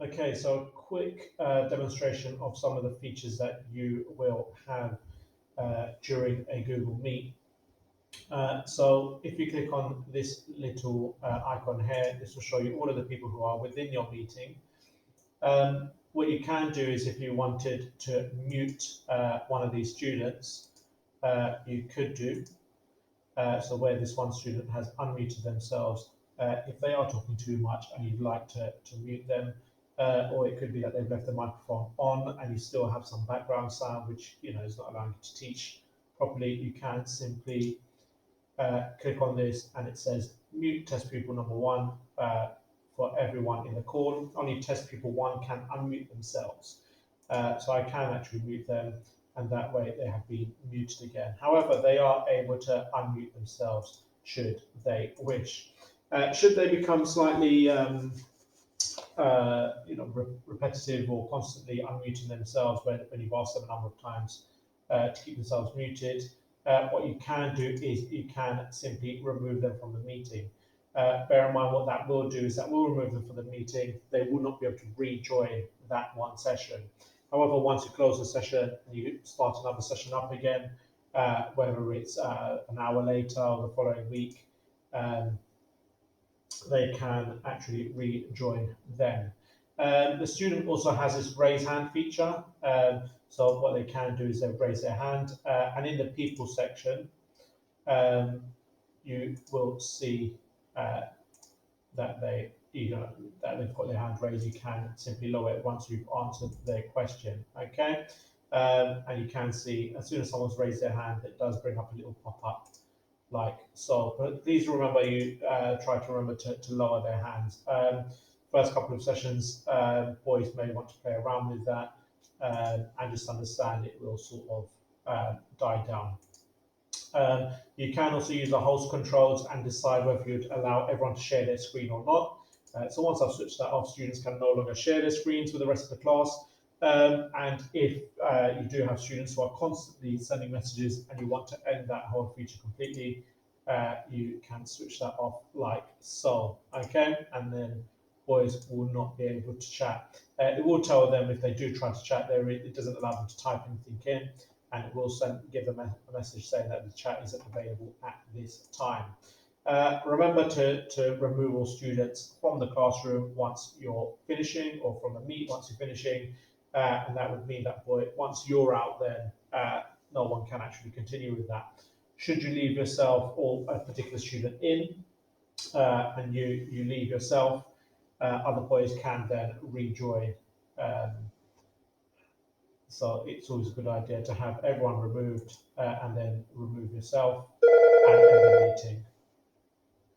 Okay, so a quick demonstration of some of the features that you will have during a Google Meet. So if you click on this little icon here, this will show you all of the people who are within your meeting. What you can do is if you wanted to mute one of these students, you could do. So where this one student has unmuted themselves, if they are talking too much and you'd like to mute them, or it could be that they've left the microphone on and you still have some background sound which is not allowing you to teach properly, you can simply click on this and it says mute test pupil number one for everyone in the call. Only test pupil one can unmute themselves. So I can actually mute them and that way they have been muted again. However, they are able to unmute themselves should they wish. Should they become slightly repetitive or constantly unmuting themselves when you've asked them a number of times to keep themselves muted, what you can do is you can simply remove them from the meeting. Bear in mind what that will do is that will remove them from the meeting. They will not be able to rejoin that one session. However, once you close the session and you start another session up again, whether it's an hour later or the following week, they can actually rejoin them. The student also has this raise hand feature. So what they can do is they raise their hand, and in the people section, you will see that that they've got their hand raised. You can simply lower it once you've answered their question. Okay, and you can see as soon as someone's raised their hand, it does bring up a little pop-up like so. But please remember, you try to remember to lower their hands. First couple of sessions, boys may want to play around with that and just understand it will sort of die down. You can also use the host controls and decide whether you'd allow everyone to share their screen or not. So once I've switched that off, students can no longer share their screens with the rest of the class. And if you do have students who are constantly sending messages and you want to end that whole feature completely, you can switch that off like so, okay? And then boys will not be able to chat. It will tell them if they do try to chat, it doesn't allow them to type anything in, and it will give them a message saying that the chat isn't available at this time. Remember to remove all students from the classroom once you're finishing, or from the meet once you're finishing, and that would mean that once you're out, then no one can actually continue with that. Should you leave yourself or a particular student in, and you leave yourself, other boys can then rejoin. So it's always a good idea to have everyone removed and then remove yourself and end the meeting.